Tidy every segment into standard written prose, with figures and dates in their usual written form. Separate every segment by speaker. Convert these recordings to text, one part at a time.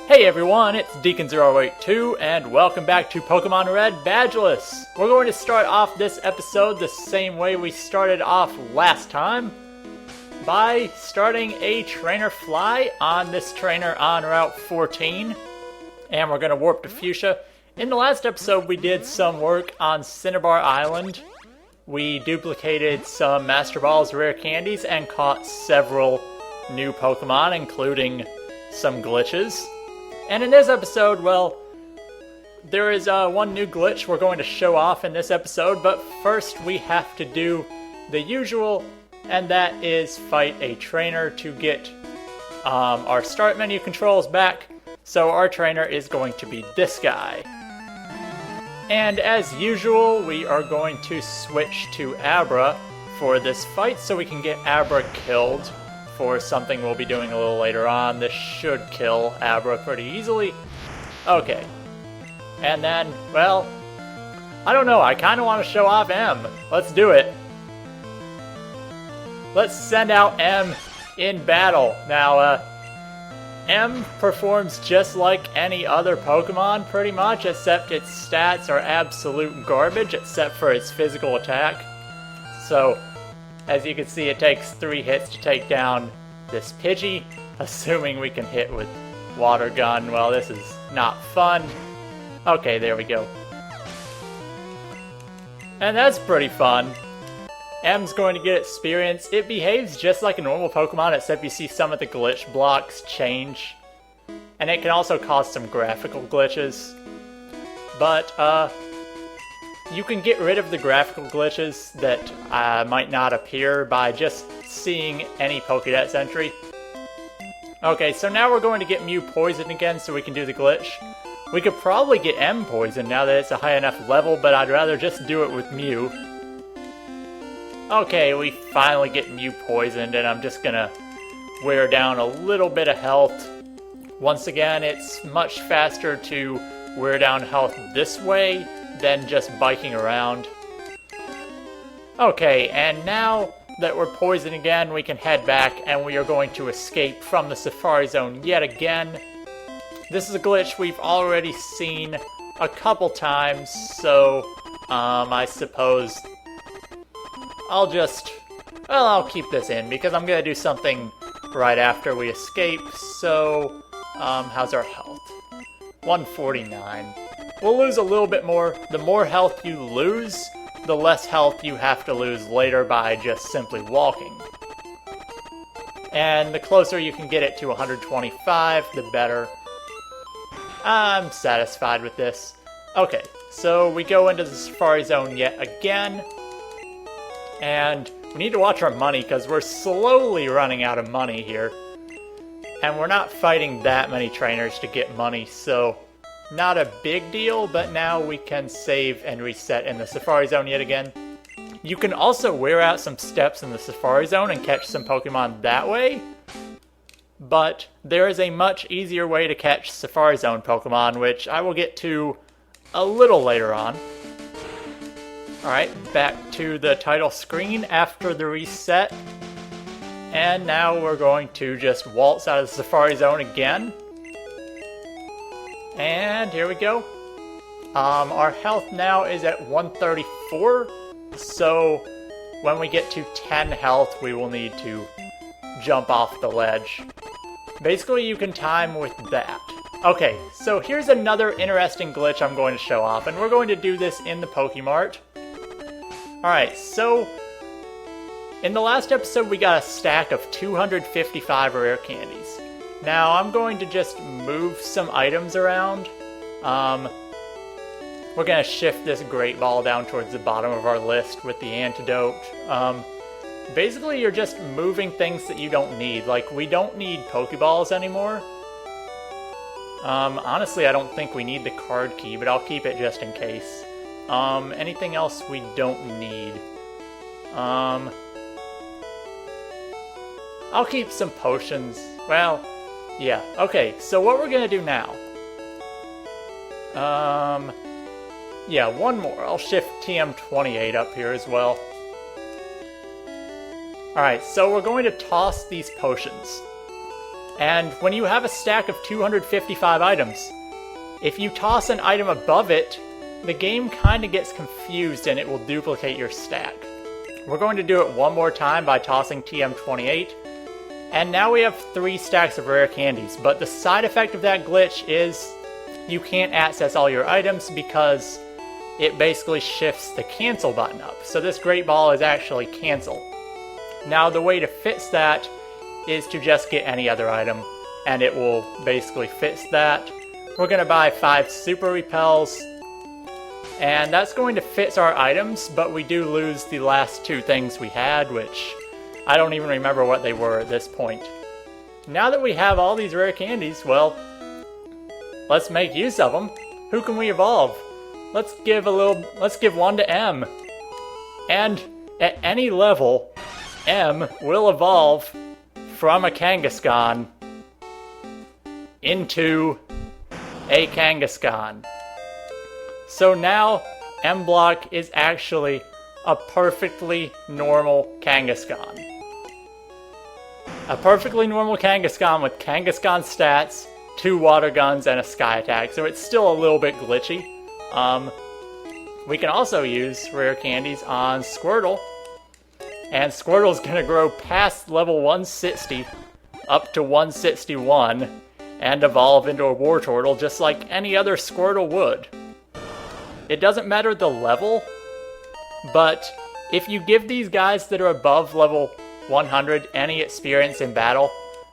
Speaker 1: Hey everyone, it's Deacon082 and welcome back to Pokemon Red Badgeless. We're going to start off this episode the same way we started off last time, by starting a trainer fly on this trainer on Route 14, and we're going to warp to Fuchsia. In the last episode we did some work on Cinnabar Island. We duplicated some Master Ball's rare candies and caught several new Pokemon, including some glitches. And in this episode, well, there is one new glitch we're going to show off in this episode, but first we have to do the usual, and that is fight a trainer to get our start menu controls back. So our trainer is going to be this guy. And as usual, we are going to switch to Abra for this fight so we can get Abra killed for something we'll be doing a little later on. This should kill Abra pretty easily. Okay. And then, well, I don't know, I kind of want to show off M. Let's do it. Let's send out M in battle. Now, M performs just like any other Pokemon, pretty much, except its stats are absolute garbage, except for its physical attack. So, as you can see, it takes 3 hits to take down this Pidgey, assuming we can hit with Water Gun. Well, this is not fun. Okay, there we go. And that's pretty fun. M's going to get experience. It behaves just like a normal Pokemon, except you see some of the glitch blocks change. And it can also cause some graphical glitches. But, you can get rid of the graphical glitches that might not appear by just seeing any Pokedex entry. Okay, so now we're going to get Mew poisoned again so we can do the glitch. We could probably get M poisoned now that it's a high enough level, but I'd rather just do it with Mew. Okay, we finally get Mew poisoned, and I'm just gonna wear down a little bit of health. Once again, it's much faster to wear down health this way than just biking around. Okay, and now that we're poisoned again, we can head back, and we are going to escape from the Safari Zone yet again. This is a glitch we've already seen a couple times, so I suppose I'll keep this in, because I'm gonna do something right after we escape. So, how's our health? 149. We'll lose a little bit more. The more health you lose, the less health you have to lose later by just simply walking. And the closer you can get it to 125, the better. I'm satisfied with this. Okay, so we go into the Safari Zone yet again. And we need to watch our money, because we're slowly running out of money here. And we're not fighting that many trainers to get money, so not a big deal, but now we can save and reset in the Safari Zone yet again. You can also wear out some steps in the Safari Zone and catch some Pokemon that way, but there is a much easier way to catch Safari Zone Pokemon, which I will get to a little later on. Alright, back to the title screen after the reset, and now we're going to just waltz out of the Safari Zone again. And here we go. Our health now is at 134, so when we get to 10 health, we will need to jump off the ledge. Basically, you can time with that. Okay, so here's another interesting glitch I'm going to show off, and we're going to do this in the Pokemart. Alright, so in the last episode, we got a stack of 255 rare candies. Now, I'm going to just move some items around. We're going to shift this Great Ball down towards the bottom of our list with the antidote. Basically, you're just moving things that you don't need. Like, we don't need Pokeballs anymore. Honestly, I don't think we need the card key, but I'll keep it just in case. Anything else we don't need? I'll keep some potions. Well, yeah. Okay, so what we're gonna do now... yeah, one more. I'll shift TM28 up here as well. Alright, so we're going to toss these potions. And when you have a stack of 255 items, if you toss an item above it, the game kind of gets confused and it will duplicate your stack. We're going to do it one more time by tossing TM28. And now we have 3 stacks of rare candies, but the side effect of that glitch is you can't access all your items because it basically shifts the cancel button up. So this great ball is actually cancel. Now the way to fix that is to just get any other item and it will basically fix that. We're going to buy 5 super repels and that's going to fix our items, but we do lose the last 2 things we had, which I don't even remember what they were at this point. Now that we have all these rare candies, well, let's make use of them. Who can we evolve? Let's give one to M. And at any level, M will evolve from a Kangaskhan into a Kangaskhan. So now M Block is actually a perfectly normal Kangaskhan. A perfectly normal Kangaskhan with Kangaskhan stats, 2 water guns, and a sky attack, so it's still a little bit glitchy. We can also use rare candies on Squirtle, and Squirtle's gonna grow past level 160 up to 161 and evolve into a Wartortle just like any other Squirtle would. It doesn't matter the level, but if you give these guys that are above level 100 any experience in battle,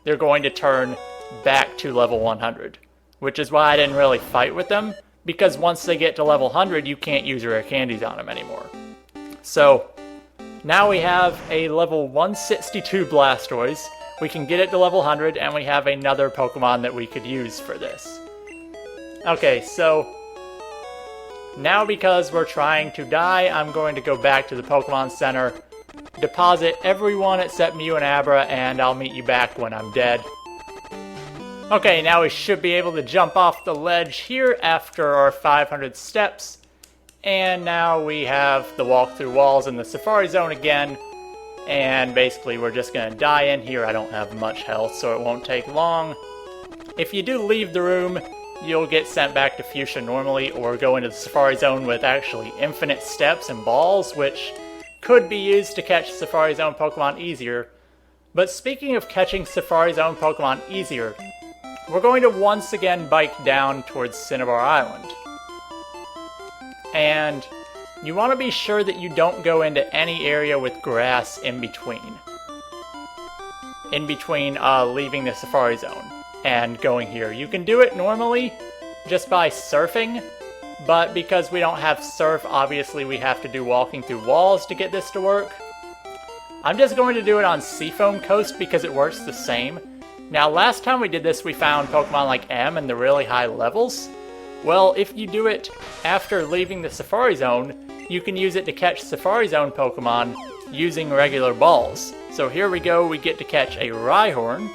Speaker 1: they're going to turn back to level 100, which is why I didn't really fight with them, because once they get to level 100, you can't use rare candies on them anymore. So now we have a level 162 Blastoise, we can get it to level 100, and we have another Pokemon that we could use for this. Okay, so now because we're trying to die, I'm going to go back to the Pokemon Center, deposit everyone except Mew and Abra, and I'll meet you back when I'm dead. Okay, now we should be able to jump off the ledge here after our 500 steps. And now we have the walk through walls in the Safari Zone again. And basically we're just going to die in here. I don't have much health, so it won't take long. If you do leave the room, you'll get sent back to Fuchsia normally, or go into the Safari Zone with actually infinite steps and balls, which could be used to catch Safari Zone Pokemon easier. But speaking of catching Safari Zone Pokemon easier, we're going to once again bike down towards Cinnabar Island. And you want to be sure that you don't go into any area with grass in between. Leaving the Safari Zone and going here. You can do it normally just by surfing, but because we don't have surf, obviously we have to do walking through walls to get this to work. I'm just going to do it on Seafoam Coast because it works the same. Now, last time we did this, we found Pokemon like M in the really high levels. Well, if you do it after leaving the Safari Zone, you can use it to catch Safari Zone Pokemon using regular balls. So here we go, we get to catch a Rhyhorn.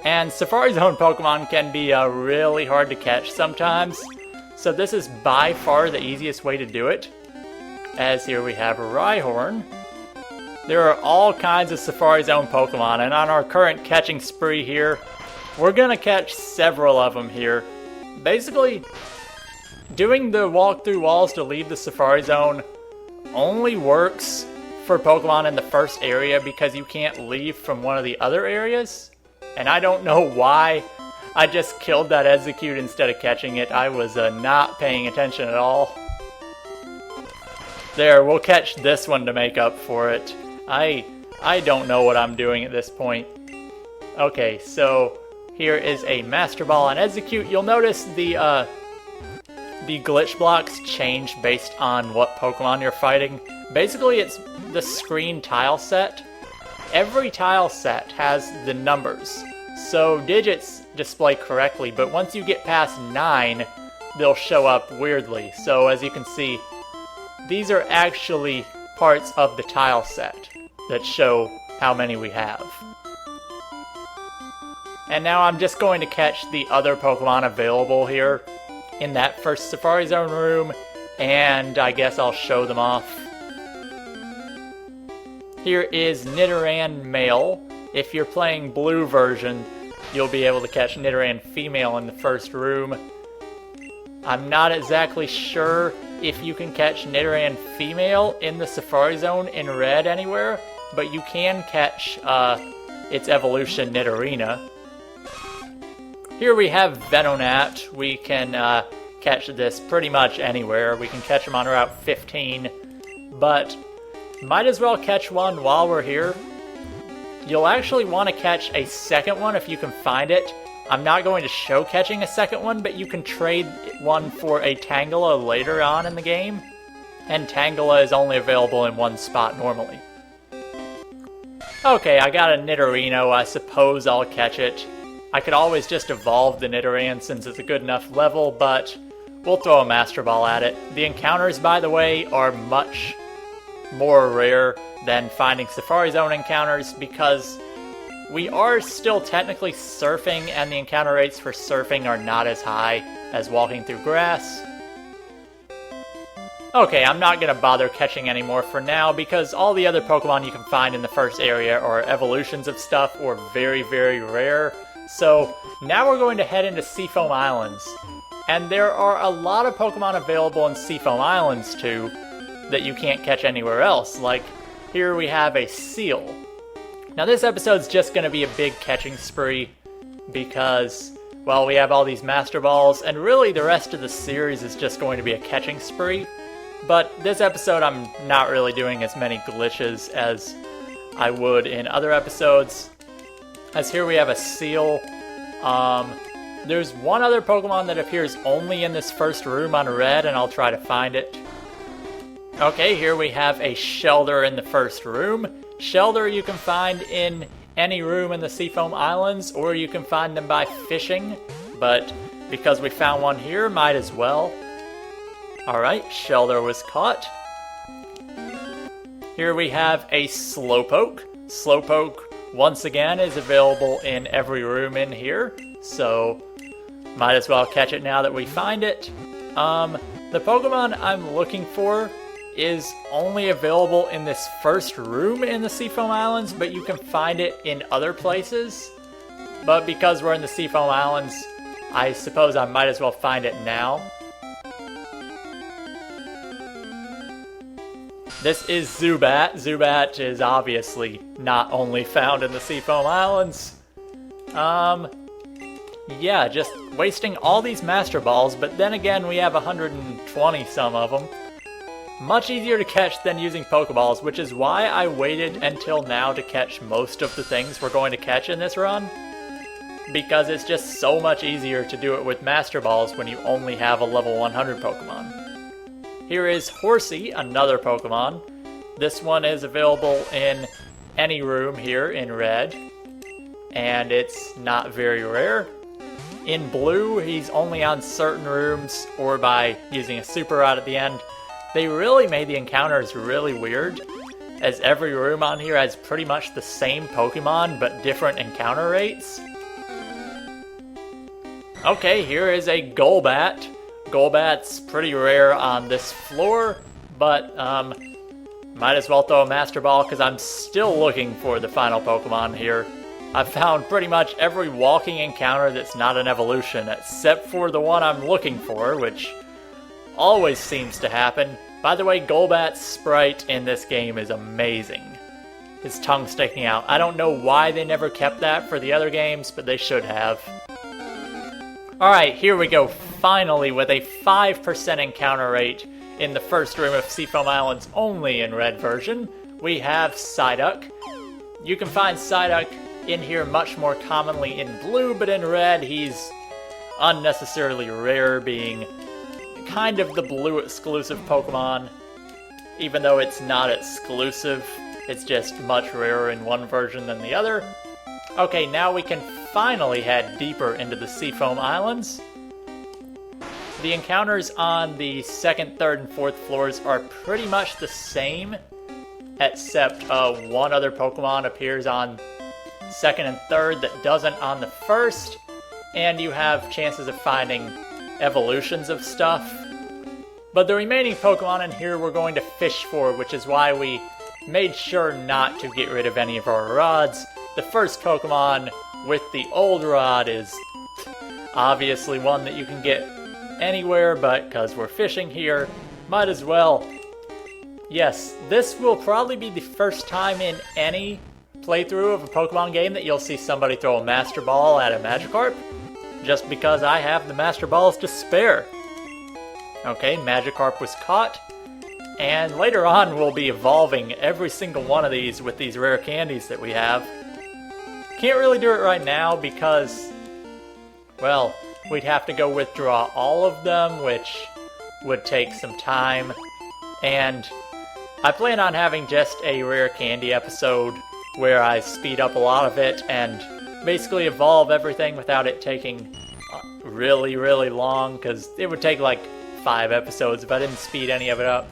Speaker 1: And Safari Zone Pokemon can be really hard to catch sometimes. So this is by far the easiest way to do it. As here we have a Rhyhorn. There are all kinds of Safari Zone Pokemon, and on our current catching spree here, we're gonna catch several of them here. Basically, doing the walk through walls to leave the Safari Zone only works for Pokemon in the first area because you can't leave from one of the other areas. And I don't know why I just killed that Execute instead of catching it. I was not paying attention at all. There, we'll catch this one to make up for it. I don't know what I'm doing at this point. Okay, so here is a Master Ball and Execute. You'll notice the glitch blocks change based on what Pokemon you're fighting. Basically, it's the screen tile set. Every tile set has the numbers, so digits display correctly, but once you get past 9, they'll show up weirdly. So as you can see, these are actually parts of the tile set that show how many we have. And now I'm just going to catch the other Pokemon available here in that first Safari Zone room, and I guess I'll show them off. Here is Nidoran Male. If you're playing blue version, you'll be able to catch Nidoran female in the first room. I'm not exactly sure if you can catch Nidoran female in the Safari Zone in red anywhere, but you can catch its evolution Nidorina. Here we have Venonat. We can catch this pretty much anywhere. We can catch them on Route 15, but might as well catch one while we're here. You'll actually want to catch a second one if you can find it. I'm not going to show catching a second one, but you can trade one for a Tangela later on in the game, and Tangela is only available in one spot normally. Okay, I got a Nidorino. I suppose I'll catch it. I could always just evolve the Nidoran since it's a good enough level, but we'll throw a Master Ball at it. The encounters, by the way, are much more rare than finding Safari Zone encounters because we are still technically surfing and the encounter rates for surfing are not as high as walking through grass. Okay, I'm not going to bother catching any more for now because all the other Pokemon you can find in the first area are evolutions of stuff or very, very rare. So now we're going to head into Seafoam Islands. And there are a lot of Pokemon available in Seafoam Islands too that you can't catch anywhere else. Like here we have a seal. Now this episode's just going to be a big catching spree because, well, we have all these Master Balls and really the rest of the series is just going to be a catching spree. But this episode I'm not really doing as many glitches as I would in other episodes. As here we have a seal. There's one other Pokemon that appears only in this first room on red, and I'll try to find it. Okay, here we have a Shelder in the first room. Shelder you can find in any room in the Seafoam Islands, or you can find them by fishing, but because we found one here, might as well. Alright, Shelder was caught. Here we have a Slowpoke. Slowpoke, once again, is available in every room in here, so might as well catch it now that we find it. The Pokemon I'm looking for is only available in this first room in the Seafoam Islands, but you can find it in other places. But because we're in the Seafoam Islands, I suppose I might as well find it now. This is Zubat. Zubat is obviously not only found in the Seafoam Islands. Yeah, just wasting all these Master Balls, but then again we have 120 some of them. Much easier to catch than using Pokeballs, which is why I waited until now to catch most of the things we're going to catch in this run. Because it's just so much easier to do it with Master Balls when you only have a level 100 Pokemon. Here is Horsey, another Pokemon. This one is available in any room here in red, and it's not very rare. In blue, he's only on certain rooms or by using a super rod at the end. They really made the encounters really weird, as every room on here has pretty much the same Pokemon but different encounter rates. Okay, here is a Golbat. Golbat's pretty rare on this floor, but might as well throw a Master Ball because I'm still looking for the final Pokemon here. I've found pretty much every walking encounter that's not an evolution, except for the one I'm looking for, which always seems to happen. By the way, Golbat's sprite in this game is amazing. His tongue sticking out. I don't know why they never kept that for the other games, but they should have. Alright, here we go, finally, with a 5% encounter rate in the first room of Seafoam Islands only in red version. We have Psyduck. You can find Psyduck in here much more commonly in blue, but in red he's unnecessarily rare, being kind of the blue exclusive Pokemon. Even though it's not exclusive, it's just much rarer in one version than the other. Okay, now we can finally head deeper into the Seafoam Islands. The encounters on the second, third, and fourth floors are pretty much the same, except one other Pokemon appears on second and third that doesn't on the first, and you have chances of finding evolutions of stuff. But the remaining Pokemon in here we're going to fish for, which is why we made sure not to get rid of any of our rods. The first Pokemon with the old rod is obviously one that you can get anywhere, but because we're fishing here, might as well. Yes, this will probably be the first time in any playthrough of a Pokemon game that you'll see somebody throw a Master Ball at a Magikarp, just because I have the Master Balls to spare. Okay, Magikarp was caught, and later on we'll be evolving every single one of these with these rare candies that we have. Can't really do it right now because, well, we'd have to go withdraw all of them, which would take some time, and I plan on having just a rare candy episode where I speed up a lot of it and basically evolve everything without it taking really, really long, because it would take like 5 episodes if I didn't speed any of it up.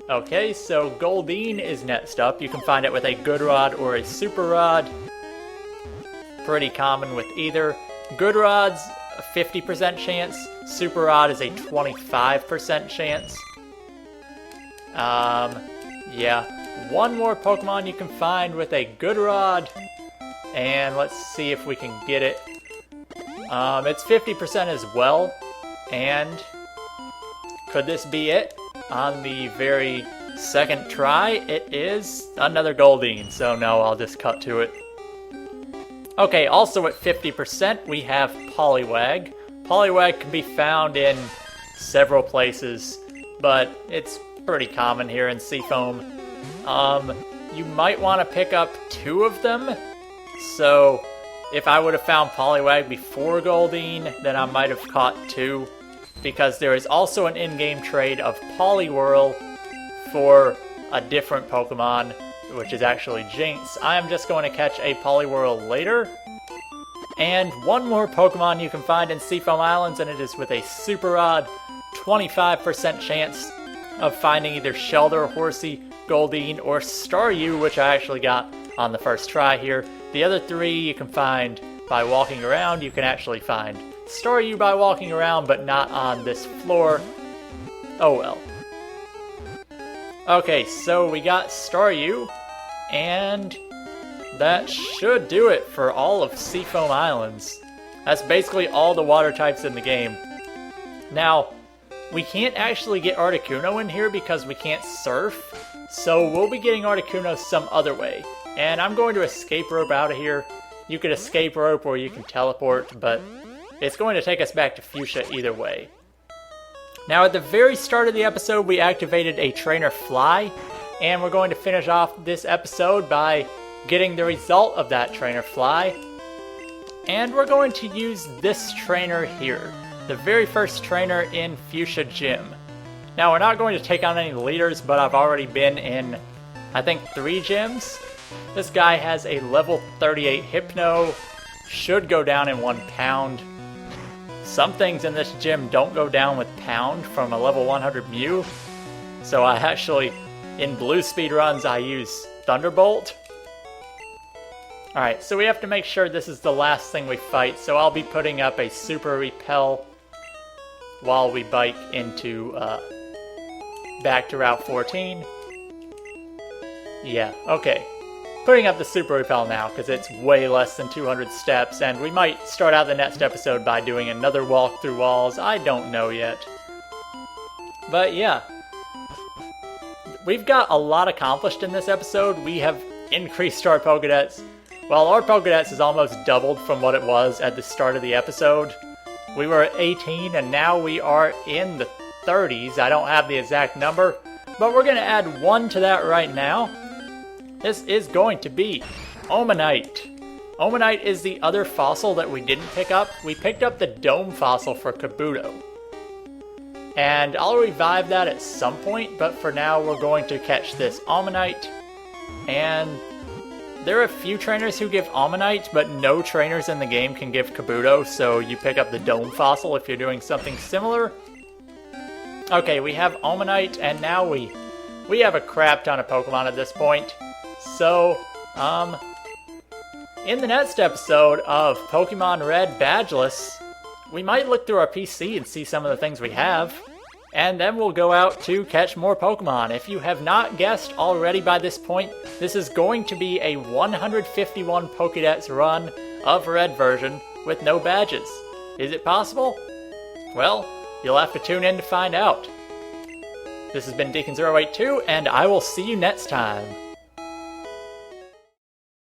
Speaker 1: Okay, so Goldeen is next up. You can find it with a Good Rod or a Super Rod. Pretty common with either. Good Rod's a 50% chance, Super Rod is a 25% chance. Yeah, one more Pokemon you can find with a Good Rod, and let's see if we can get it. It's 50% as well, and could this be it? On the very second try, it is another Goldeen, so no, I'll just cut to it. Okay, also at 50%, we have Poliwag. Poliwag can be found in several places, but it's pretty common here in Seafoam. You might want to pick up 2 of them, so if I would have found Poliwag before Goldeen, then I might have caught 2, because there is also an in-game trade of Poliwhirl for a different Pokemon, which is actually Jinx. I am just going to catch a Poliwhirl later. And one more Pokemon you can find in Seafoam Islands, and it is with a Super Rod, 25% chance of finding either Shelder, Horsey, Goldeen, or Staryu, which I actually got on the first try here. The other 3 you can find by walking around. You can actually find Staryu by walking around, but not on this floor. Oh well. Okay, so we got Staryu, and that should do it for all of Seafoam Islands. That's basically all the water types in the game. Now, we can't actually get Articuno in here because we can't surf, so we'll be getting Articuno some other way. And I'm going to escape rope out of here. You can escape rope or you can teleport, but it's going to take us back to Fuchsia either way. Now at the very start of the episode, we activated a Trainer Fly, and we're going to finish off this episode by getting the result of that Trainer Fly. And we're going to use this trainer here, the very first trainer in Fuchsia Gym. Now we're not going to take on any leaders, but I've already been in, I think, 3 gyms. This guy has a level 38 Hypno, should go down in 1 pound. Some things in this gym don't go down with pound from a level 100 Mew. So I actually, in blue speed runs, I use Thunderbolt. Alright, so we have to make sure this is the last thing we fight, so I'll be putting up a Super Repel while we bike into, back to Route 14. Yeah, okay. Putting up the Super Repel now, because it's way less than 200 steps, and we might start out the next episode by doing another walk through walls. I don't know yet. But yeah. We've got a lot accomplished in this episode. We have increased our Pokedex. Well, our Pokedex is almost doubled from what it was at the start of the episode. We were at 18, and now we are in the 30s. I don't have the exact number, but we're going to add 1 to that right now. This is going to be Omanite. Omanite is the other fossil that we didn't pick up. We picked up the Dome fossil for Kabuto. And I'll revive that at some point, but for now we're going to catch this Omanite. And there are a few trainers who give Omanite, but no trainers in the game can give Kabuto, so you pick up the Dome fossil if you're doing something similar. Okay, we have Omanite, and now we have a crap ton of Pokemon at this point. So, in the next episode of Pokemon Red Badgeless, we might look through our PC and see some of the things we have, and then we'll go out to catch more Pokemon. If you have not guessed already by this point, this is going to be a 151 Pokedex run. of Red version with no badges. Is it possible? Well, you'll have to tune in to find out. This has been Deacon082, and I will see you next time.